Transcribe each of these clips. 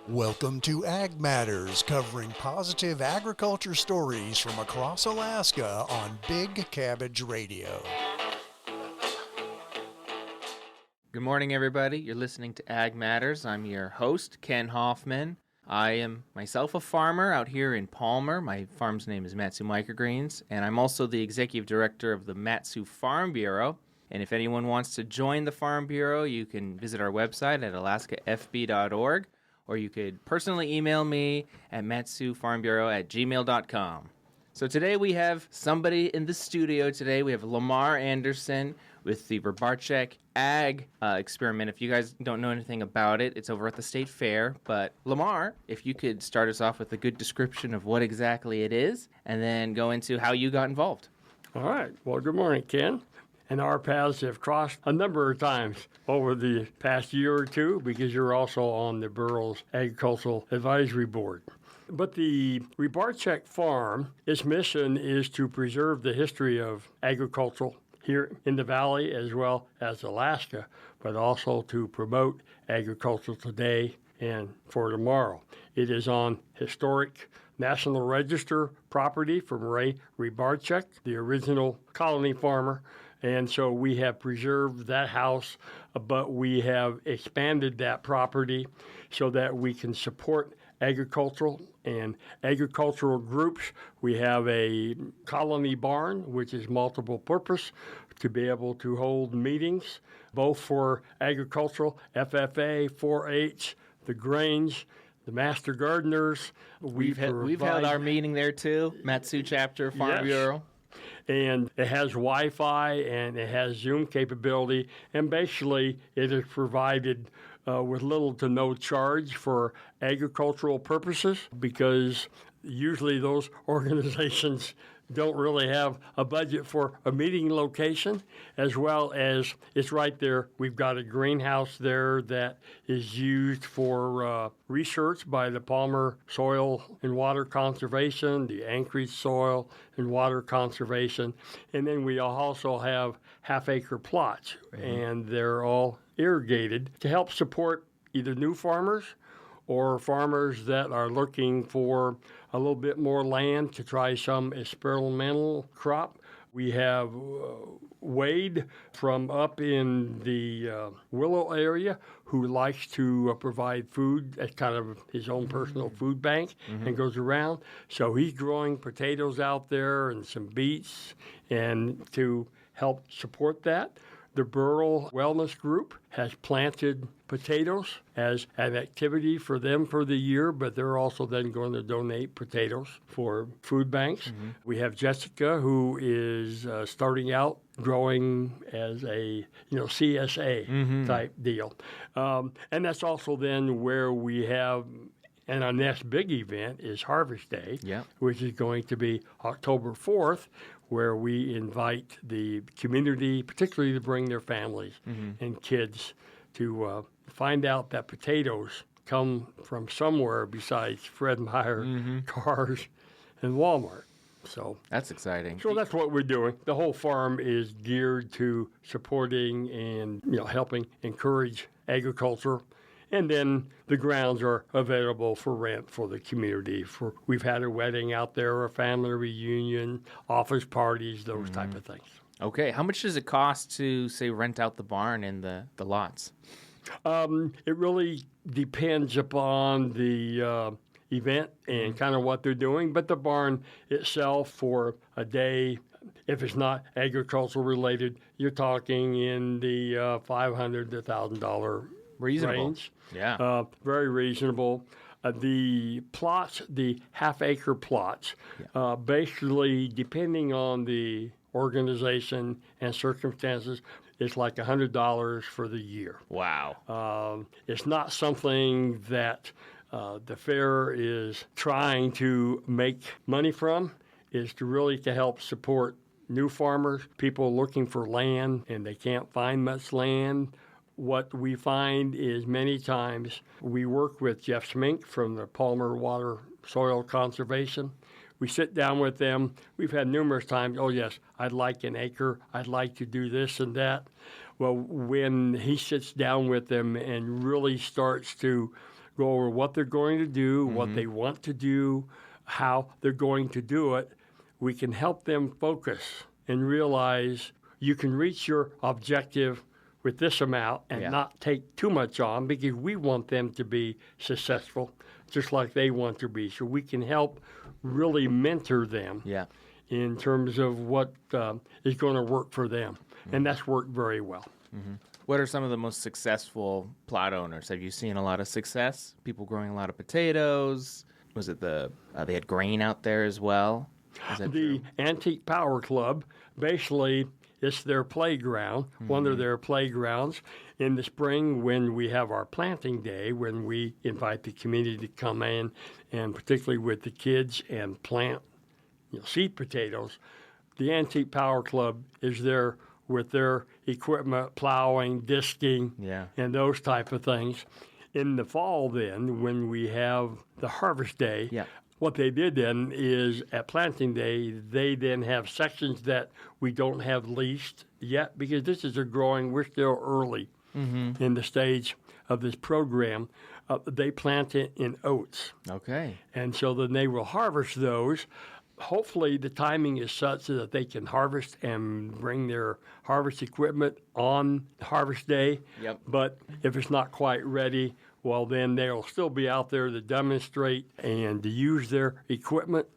Welcome to Ag Matters, covering positive agriculture stories from across Alaska on Big Cabbage Radio. Good morning, everybody. You're listening to Ag Matters. I'm your host, Ken Hoffman. I am myself a farmer out here in Palmer. My farm's name is Matsu Microgreens, and I'm also the executive director of the Matsu Farm Bureau. And if anyone wants to join the Farm Bureau, you can visit our website at alaskafb.org, or you could personally email me at matsufarmbureau@gmail.com. So today we have somebody in the studio today. We have LaMarr Anderson with the Rebarchek Ag experiment. If you guys don't know anything about it, it's over at the State Fair. But LaMarr, if you could start us off with a good description of what exactly it is, and then go into how you got involved. All right. Well, good morning, Ken. And our paths have crossed a number of times over the past year or two because you're also on the Bureau's Agricultural Advisory Board. But the Rebarchek Farm, its mission is to preserve the history of agriculture here in the valley as well as Alaska, but also to promote agriculture today and for tomorrow. It is on historic National Register property from Ray Rebarchek, the original colony farmer. And so we have preserved that house, but we have expanded that property so that we can support agricultural and agricultural groups. We have a colony barn, which is multiple purpose, to be able to hold meetings, both for agricultural, FFA, 4-H, the Grange, the Master Gardeners. We've held our meeting there too, Matsu Chapter Farm Bureau. And it has Wi-Fi and it has Zoom capability. And basically, it is provided with little to no charge for agricultural purposes because usually those organizations don't really have a budget for a meeting location, as well as it's right there. We've got a greenhouse there that is used for research by the Palmer Soil and Water Conservation, the Anchorage Soil and Water Conservation, and then we also have half-acre plots, and they're all irrigated to help support either new farmers or farmers that are looking for a little bit more land to try some experimental crop. We have Wade from up in the Willow area who likes to provide food as kind of his own personal food bank and goes around. So he's growing potatoes out there and some beets and to help support that. The Rural Wellness Group has planted potatoes as an activity for them for the year, but they're also then going to donate potatoes for food banks. We have Jessica, who is starting out growing as a CSA type deal. And that's also then where we have, and our next big event is Harvest Day, which is going to be October 4th, where we invite the community, particularly to bring their families and kids to find out that potatoes come from somewhere besides Fred Meyer, Cars, and Walmart. So that's exciting. So that's what we're doing. The whole farm is geared to supporting and helping encourage agriculture. And then the grounds are available for rent for the community. We've had a wedding out there, a family reunion, office parties, those type of things. Okay. How much does it cost to, say, rent out the barn and the lots? It really depends upon the event and kind of what they're doing. But the barn itself for a day, if it's not agricultural related, you're talking in the $500 to $1,000 range. Yeah. Very reasonable. The plots, the half-acre plots, basically, depending on the organization and circumstances, it's like $100 for the year. Wow. It's not something that the fair is trying to make money from. It's to help support new farmers, people looking for land, and they can't find much land. What we find is many times we work with Jeff Smink from the Palmer Water Soil Conservation. We sit down with them. We've had numerous times, oh, yes, I'd like an acre. I'd like to do this and that. Well, when he sits down with them and really starts to go over what they're going to do, what they want to do, how they're going to do it, we can help them focus and realize you can reach your objective with this amount and not take too much on, because we want them to be successful just like they want to be. So we can help really mentor them in terms of what is going to work for them. And that's worked very well. What are some of the most successful plot owners? Have you seen a lot of success? People growing a lot of potatoes? Was it they had grain out there as well? Is that The true? Antique Power Club, basically, it's their playground, one of their playgrounds. In the spring, when we have our planting day, when we invite the community to come in, and particularly with the kids, and plant seed potatoes, the Antique Power Club is there with their equipment, plowing, disking, and those type of things. In the fall, then, when we have the harvest day, what they did then is at planting day, they then have sections that we don't have leased yet, because this is we're still early in the stage of this program. They plant it in oats. Okay. And so then they will harvest those. Hopefully the timing is such so that they can harvest and bring their harvest equipment on harvest day. But if it's not quite ready, well, then they'll still be out there to demonstrate and to use their equipment.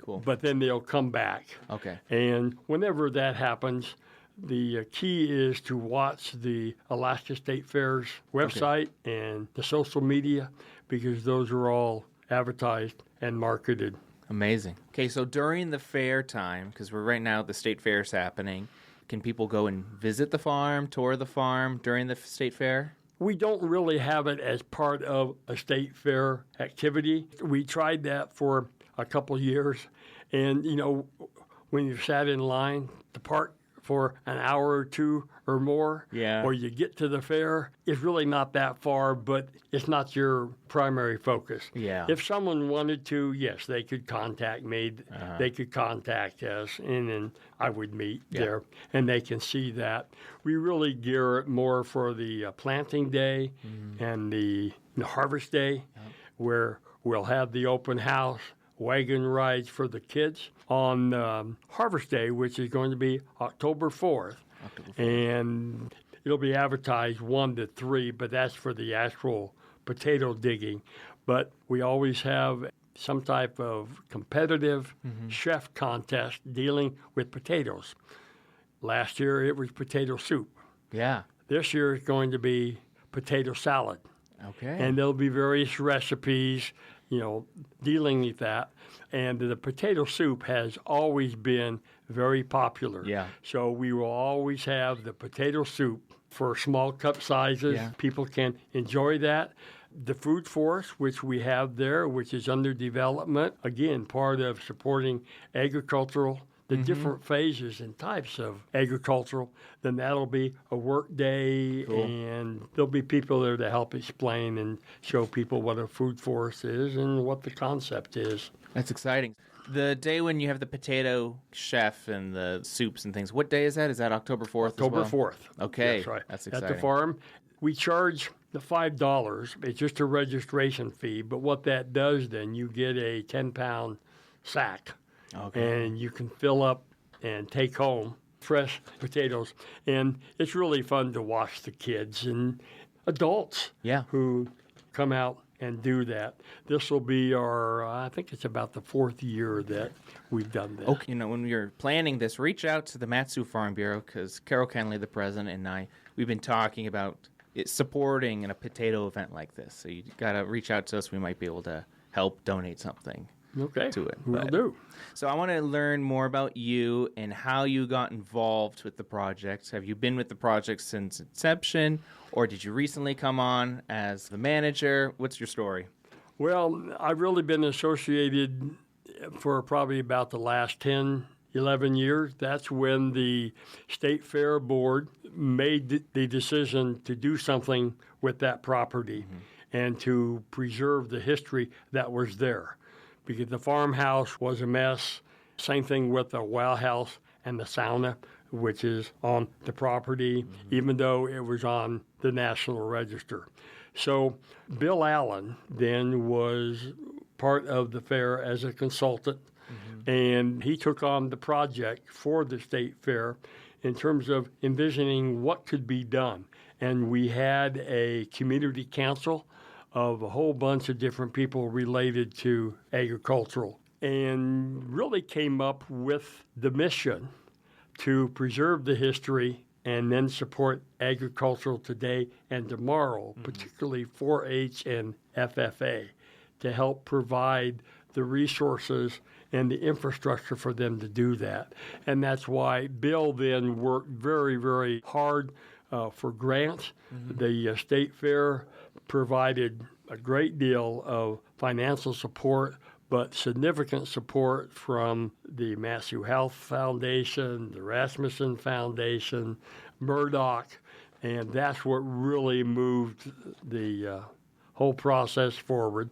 Cool. But then they'll come back. Okay. And whenever that happens, the key is to watch the Alaska State Fair's website and the social media, because those are all advertised and marketed. Amazing. Okay, so during the fair time, because we're right now, the state fair's happening, can people go and visit the farm, tour the farm during the state fair? We don't really have it as part of a state fair activity. We tried that for a couple of years. And, when you sat in line to park for an hour or two or more, or you get to the fair, it's really not that far, but it's not your primary focus. If someone wanted to, yes, they could contact me. They could contact us, and then I would meet there, and they can see that. We really gear it more for the planting day and the harvest day, where we'll have the open house, wagon rides for the kids on Harvest Day, which is going to be October 4th. And it'll be advertised 1 to 3, but that's for the actual potato digging. But we always have some type of competitive chef contest dealing with potatoes. Last year it was potato soup. This year it's going to be potato salad. And there'll be various recipes, dealing with that. And the potato soup has always been very popular. So we will always have the potato soup for small cup sizes. People can enjoy that. The food forest, which we have there, which is under development, again, part of supporting agricultural, the different phases and types of agricultural, then that'll be a work day, and there'll be people there to help explain and show people what a food forest is and what the concept is. That's exciting. The day when you have the potato chef and the soups and things, what day is that? Is that October 4th October as well? 4th. Okay. That's right. That's exciting. At the farm, we charge the $5. It's just a registration fee, but what that does then, you get a 10-pound sack. And you can fill up and take home fresh potatoes. And it's really fun to watch the kids and adults who come out and do that. This will be I think it's about the 4th year that we've done this. When you're planning this, reach out to the Mat-Su Farm Bureau, because Carol Kenley, the president, and we've been talking about supporting a potato event like this. So you got to reach out to us. We might be able to help donate something. To it. Will do. So I want to learn more about you and how you got involved with the project. Have you been with the project since inception, or did you recently come on as the manager? What's your story? Well, I've really been associated for probably about the last 10, 11 years. That's when the State Fair Board made the decision to do something with that property and to preserve the history that was there. Because the farmhouse was a mess. Same thing with the well house and the sauna, which is on the property. Even though it was on the National Register. So Bill Allen then was part of the fair as a consultant, and he took on the project for the state fair in terms of envisioning what could be done. And we had a community council of a whole bunch of different people related to agricultural, and really came up with the mission to preserve the history and then support agricultural today and tomorrow, particularly 4-H and FFA, to help provide the resources and the infrastructure for them to do that. And that's why Bill then worked very, very hard for grants. The state fair provided a great deal of financial support, but significant support from the Massue Health Foundation, the Rasmussen Foundation, Murdoch, and that's what really moved the whole process forward.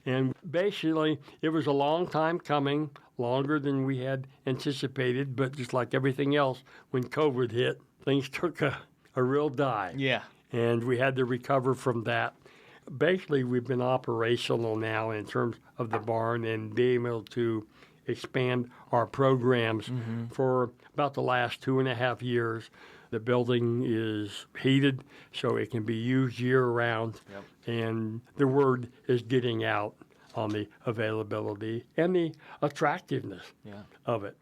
And basically, it was a long time coming, longer than we had anticipated, but just like everything else, when COVID hit, things took a real dive. Yeah. And we had to recover from that. Basically, we've been operational now in terms of the barn and being able to expand our programs for about the last 2.5 years. The building is heated, so it can be used year-round, and the word is getting out on the availability and the attractiveness of it.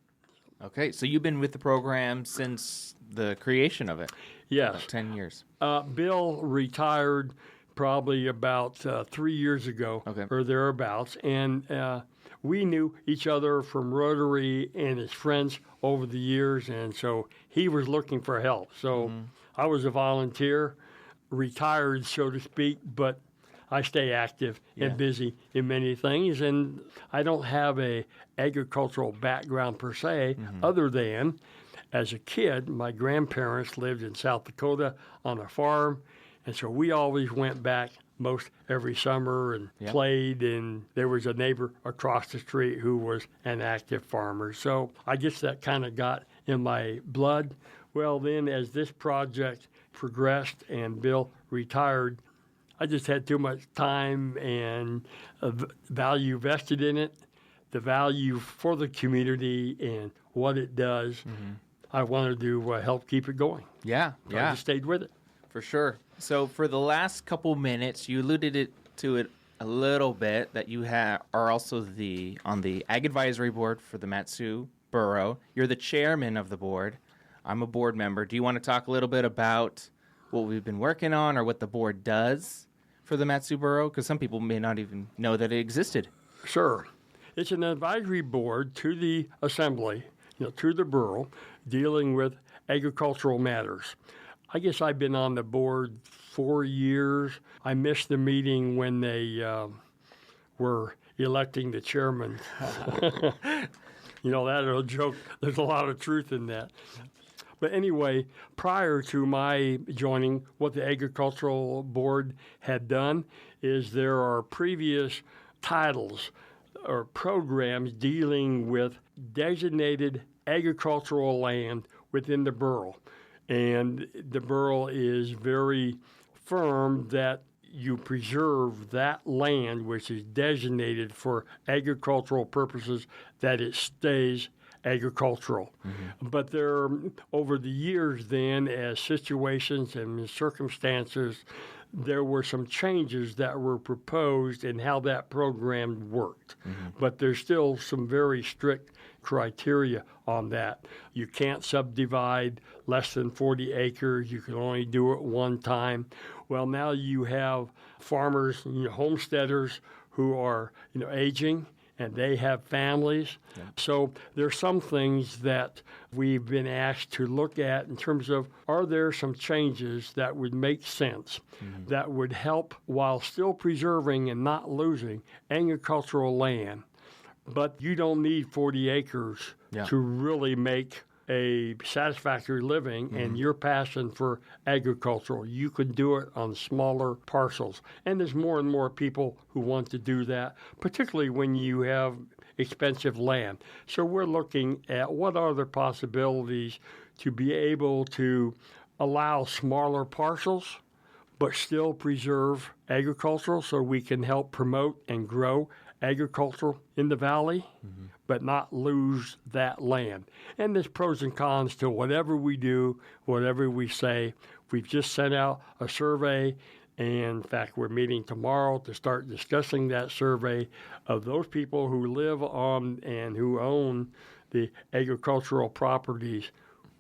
Okay, so you've been with the program since the creation of it? Yes. About 10 years. Bill retired probably about 3 years ago or thereabouts, and we knew each other from Rotary and his friends over the years, and so he was looking for help. So I was a volunteer, retired, so to speak, but I stay active and busy in many things, and I don't have a agricultural background per se, other than as a kid, my grandparents lived in South Dakota on a farm, and so we always went back most every summer and played, and there was a neighbor across the street who was an active farmer. So I guess that kind of got in my blood. Well, then as this project progressed and Bill retired, I just had too much time and value vested in it, the value for the community and what it does. I wanted to help keep it going. Yeah. I just stayed with it. For sure. So for the last couple minutes, you alluded to it a little bit that you are also on the Ag Advisory Board for the Matsue Borough. You're the chairman of the board. I'm a board member. Do you want to talk a little bit about what we've been working on or what the board does for the Matsue Borough? Because some people may not even know that it existed. Sure. It's an advisory board to the assembly, to the borough, dealing with agricultural matters. I guess I've been on the board 4 years. I missed the meeting when they were electing the chairman. That old joke, there's a lot of truth in that. But anyway, prior to my joining, what the Agricultural Board had done is there are previous titles or programs dealing with designated agricultural land within the borough. And the borough is very firm that you preserve that land which is designated for agricultural purposes, that it stays agricultural. But there, over the years then, as situations and circumstances, there were some changes that were proposed in how that program worked. But there's still some very strict criteria on that. You can't subdivide less than 40 acres. You can only do it one time. Well, now you have farmers, homesteaders who are, aging, and they have families. So there's some things that we've been asked to look at in terms of, are there some changes that would make sense, that would help while still preserving and not losing agricultural land? But you don't need 40 acres to really make a satisfactory living, and your passion for agricultural, you can do it on smaller parcels. And there's more and more people who want to do that, particularly when you have expensive land. So we're looking at what are the possibilities to be able to allow smaller parcels, but still preserve agricultural so we can help promote and grow agriculture in the valley, but not lose that land. And there's pros and cons to whatever we do, whatever we say. We've just sent out a survey, and in fact, we're meeting tomorrow to start discussing that survey of those people who live on and who own the agricultural properties,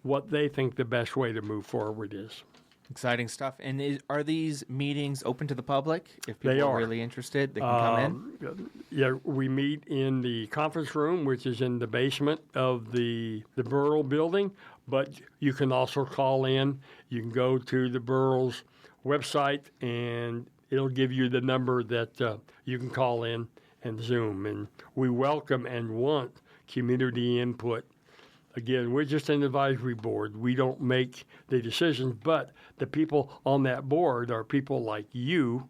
what they think the best way to move forward is. Exciting stuff. And are these meetings open to the public? If people They are are. really interested, they can come in? Yeah, we meet in the conference room, which is in the basement of the Borough building, but you can also call in. You can go to the Borough's website, and it'll give you the number that you can call in and Zoom. And we welcome and want community input. Again, we're just an advisory board. We don't make the decisions, but the people on that board are people like you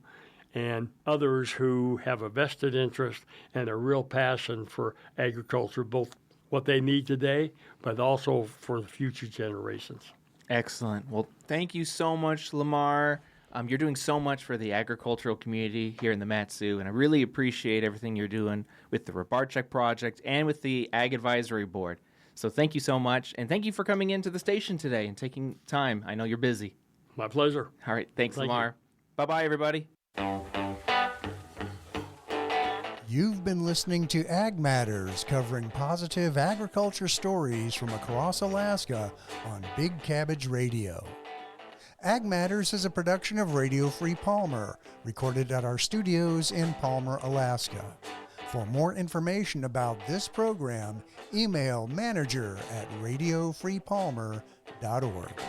and others who have a vested interest and a real passion for agriculture, both what they need today, but also for the future generations. Excellent. Well, thank you so much, LaMarr. You're doing so much for the agricultural community here in the Mat-Su, and I really appreciate everything you're doing with the Rebarchek project and with the Ag Advisory Board. So thank you so much, and thank you for coming into the station today and taking time. I know you're busy. My pleasure. All right. Thanks, Thank LaMarr. Bye-bye, everybody. You've been listening to Ag Matters, covering positive agriculture stories from across Alaska on Big Cabbage Radio. Ag Matters is a production of Radio Free Palmer, recorded at our studios in Palmer, Alaska. For more information about this program, email manager@radiofreepalmer.org.